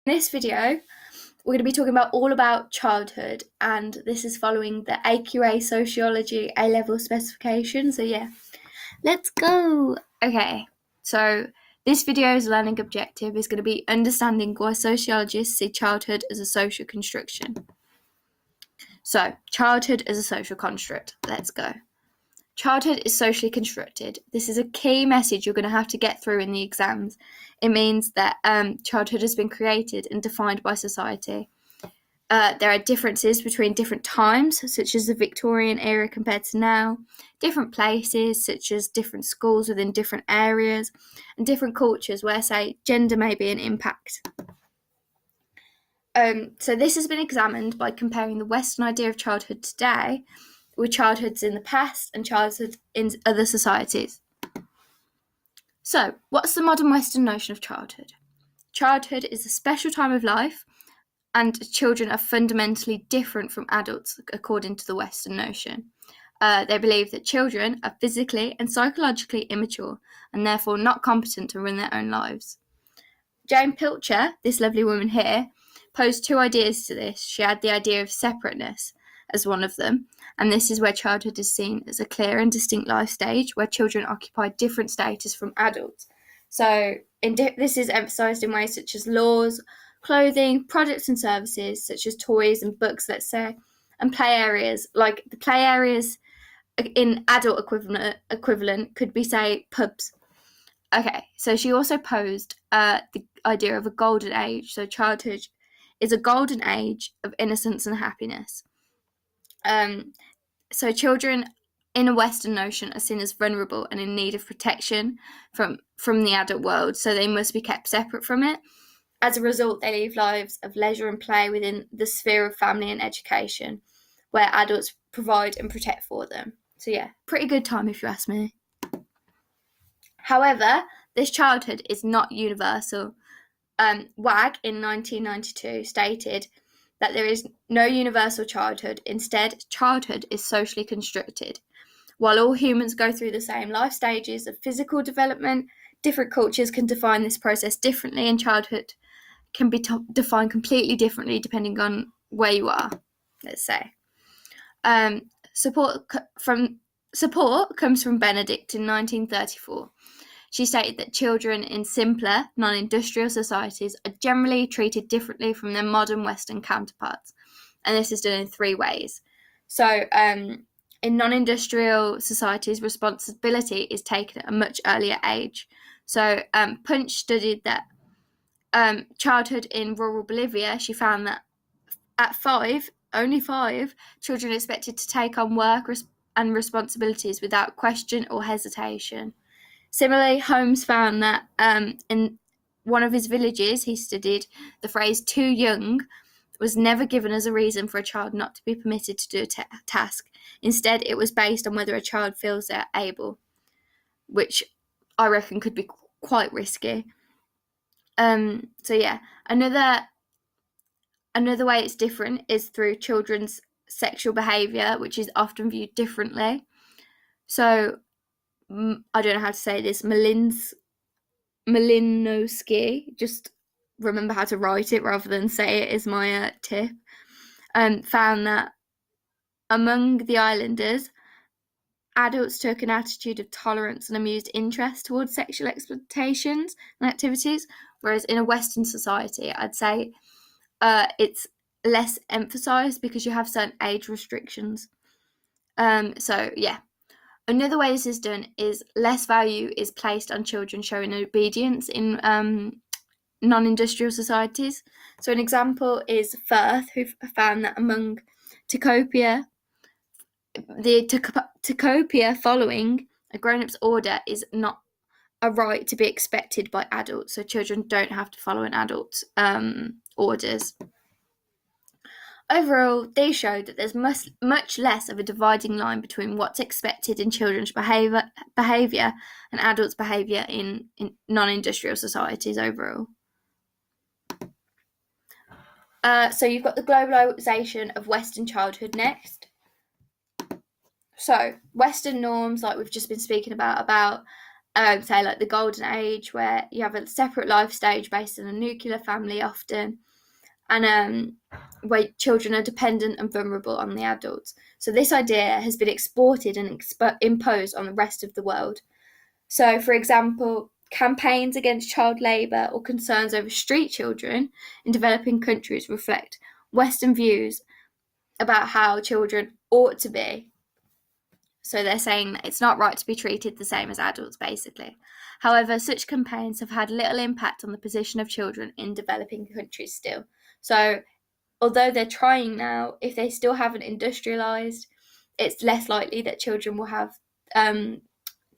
In this video, we're going to be talking all about childhood, and this is following the AQA Sociology A-level specification. So yeah, let's go. Okay, so this video's learning objective is going to be understanding why sociologists see childhood as a social construction. So, childhood as a social construct. Let's go. Childhood is socially constructed. This is a key message you're going to have to get through in the exams. It means that childhood has been created and defined by society. There are differences between different times, such as the Victorian era compared to now, different places, such as different schools within different areas, and different cultures where, say, gender may be an impact. So this has been examined by comparing the Western idea of childhood today with childhoods in the past and childhood in other societies. So, what's the modern Western notion of childhood? Childhood is a special time of life, and children are fundamentally different from adults, according to the Western notion. They believe that children are physically and psychologically immature, and therefore not competent to run their own lives. Jane Pilcher, this lovely woman here, posed two ideas to this. She had the idea of separateness as one of them, and this is where childhood is seen as a clear and distinct life stage where children occupy different status from adults. So this is emphasised in ways such as laws, clothing, products and services such as toys and books, let's say, and play areas. Like the play areas in adult equivalent could be, say, pubs. Okay, so she also posed the idea of a golden age. So childhood is a golden age of innocence and happiness. So children in a Western notion are seen as vulnerable and in need of protection from the adult world, so they must be kept separate from it. As a result, they live lives of leisure and play within the sphere of family and education, where adults provide and protect for them. So yeah, pretty good time if you ask me. However, this childhood is not universal. Wag in 1992 stated that there is no universal childhood. Instead, childhood is socially constructed. While all humans go through the same life stages of physical development, different cultures can define this process differently, and childhood can be defined completely differently depending on where you are, let's say. Support comes from Benedict in 1934. She stated that children in simpler, non-industrial societies are generally treated differently from their modern Western counterparts, and this is done in three ways. So, in non-industrial societies, responsibility is taken at a much earlier age. So, Punch studied that childhood in rural Bolivia. She found that at only 5, children are expected to take on work and responsibilities without question or hesitation. Similarly, Holmes found that in one of his villages he studied, the phrase too young was never given as a reason for a child not to be permitted to do a task. Instead, it was based on whether a child feels they're able, which I reckon could be quite risky. So yeah, another way it's different is through children's sexual behaviour, which is often viewed differently. So I don't know how to say this, Malinowski, just remember how to write it rather than say it, is my tip, found that among the islanders, adults took an attitude of tolerance and amused interest towards sexual exploitations and activities, whereas in a Western society, I'd say it's less emphasised because you have certain age restrictions. So yeah. Another way this is done is less value is placed on children showing obedience in non-industrial societies. So an example is Firth, who found that among Tacopia, the Tacopia following a grown-up's order is not a right to be expected by adults. So children don't have to follow an adult's orders. Overall, they showed that there's much less of a dividing line between what's expected in children's behaviour and adults' behaviour in non-industrial societies overall. So you've got the globalisation of Western childhood next. So Western norms, like we've just been speaking about say like the golden age, where you have a separate life stage based on a nuclear family often, and where children are dependent and vulnerable on the adults. So this idea has been exported and imposed on the rest of the world. So, for example, campaigns against child labour or concerns over street children in developing countries reflect Western views about how children ought to be. So they're saying that it's not right to be treated the same as adults, basically. However, such campaigns have had little impact on the position of children in developing countries still. So although they're trying now, if they still haven't industrialised, it's less likely that children will have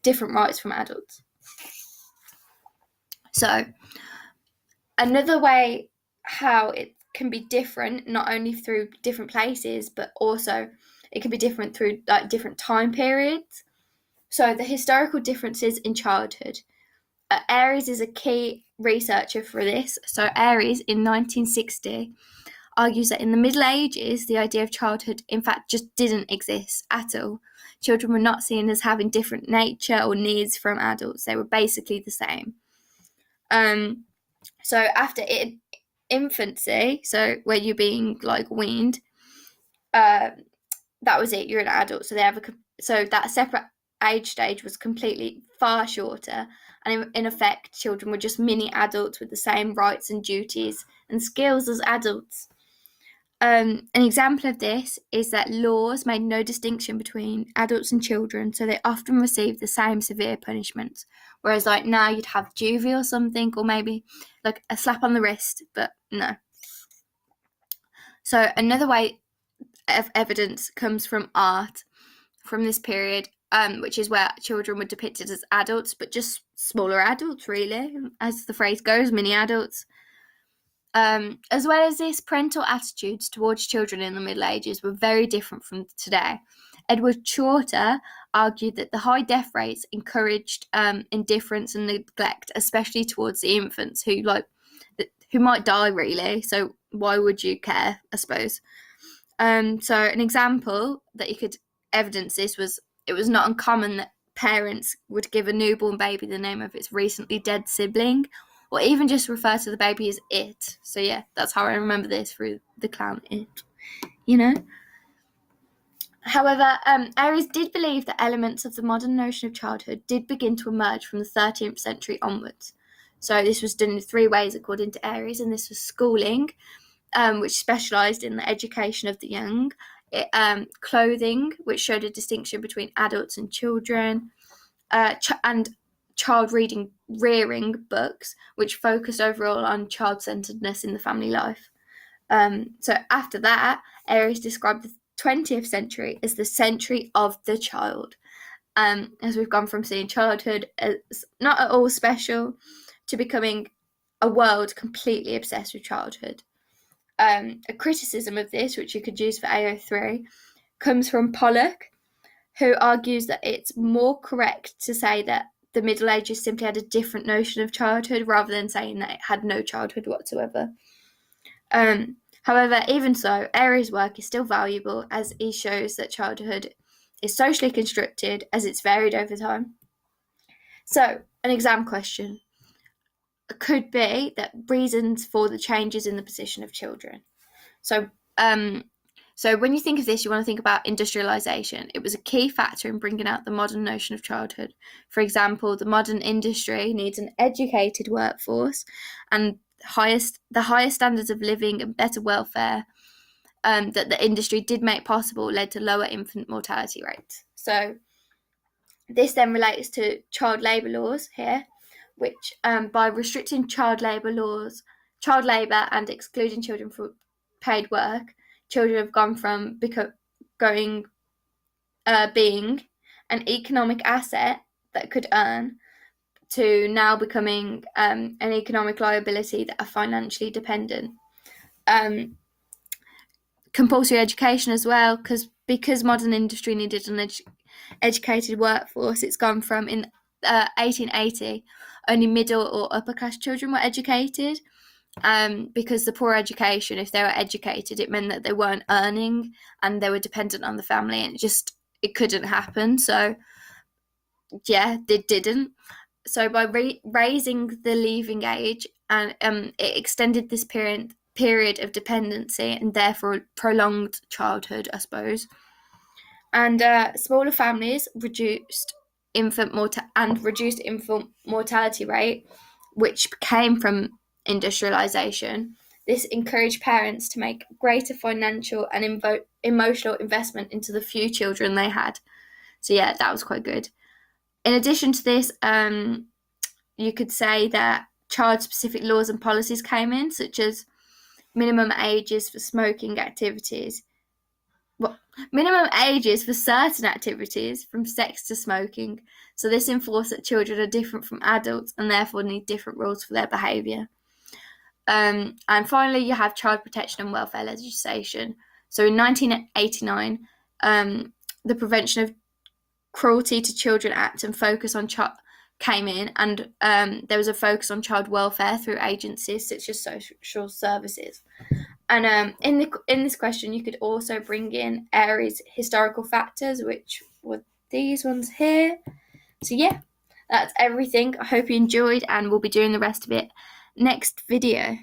different rights from adults. So another way how it can be different, not only through different places, but also it can be different through like different time periods. So the historical differences in childhood. Aries is a key researcher for this. So Aries in 1960 argues that in the Middle Ages, the idea of childhood in fact just didn't exist at all. Children were not seen as having different nature or needs from adults. They were basically the same. So after infancy, so where you're being like weaned, that was it. You're an adult. So that separate age stage was completely far shorter, and in effect, children were just mini adults with the same rights and duties and skills as adults. An example of this is that laws made no distinction between adults and children, so they often received the same severe punishments. Whereas like now you'd have juvie or something, or maybe like a slap on the wrist, but no. So another way of evidence comes from art from this period, which is where children were depicted as adults, but just smaller adults, really, as the phrase goes, mini adults. As well as this, parental attitudes towards children in the Middle Ages were very different from today. Edward Shorter argued that the high death rates encouraged indifference and neglect, especially towards the infants who might die, really. So why would you care, I suppose? So an example that you could evidence this was it was not uncommon that parents would give a newborn baby the name of its recently dead sibling, or even just refer to the baby as it. So yeah, that's how I remember this through the clown It, However, Aries did believe that elements of the modern notion of childhood did begin to emerge from the 13th century onwards. So this was done in 3 ways according to Aries, and this was schooling, which specialised in the education of the young, clothing, which showed a distinction between adults and children, and child rearing books, which focused overall on child-centeredness in the family life. So after that, Aries described the 20th century as the century of the child, as we've gone from seeing childhood as not at all special to becoming a world completely obsessed with childhood. A criticism of this, which you could use for AO3, comes from Pollock, who argues that it's more correct to say that the Middle Ages simply had a different notion of childhood rather than saying that it had no childhood whatsoever. However, even so, Aries' work is still valuable as he shows that childhood is socially constructed as it's varied over time. So, an exam question could be that reasons for the changes in the position of children. So when you think of this, you want to think about industrialisation. It was a key factor in bringing out the modern notion of childhood. For example, the modern industry needs an educated workforce, and the highest standards of living and better welfare that the industry did make possible led to lower infant mortality rates. So this then relates to child labour laws here, which by restricting child labour and excluding children from paid work, children have gone from being an economic asset that could earn to now becoming an economic liability that are financially dependent. Compulsory education as well, because modern industry needed an educated workforce. It's gone from in 1880 only middle or upper class children were educated, because the poor education, if they were educated, it meant that they weren't earning and they were dependent on the family, and it couldn't happen. So yeah, it didn't. So by raising the leaving age, and it extended this period of dependency and therefore prolonged childhood, I suppose. And smaller families reduced infant mortality rate, which came from industrialization. This encouraged parents to make greater financial and emotional investment into the few children they had. So yeah, that was quite good. In addition to this, you could say that child-specific laws and policies came in, such as minimum ages for smoking activities. Well, minimum ages for certain activities, from sex to smoking. So this enforced that children are different from adults and therefore need different rules for their behaviour. And finally, you have child protection and welfare legislation. So in 1989, the Prevention of Cruelty to Children Act and focus on came in, and there was a focus on child welfare through agencies such as social services. And in this question, you could also bring in Aries historical factors, which were these ones here. So yeah, that's everything. I hope you enjoyed, and we'll be doing the rest of it next video.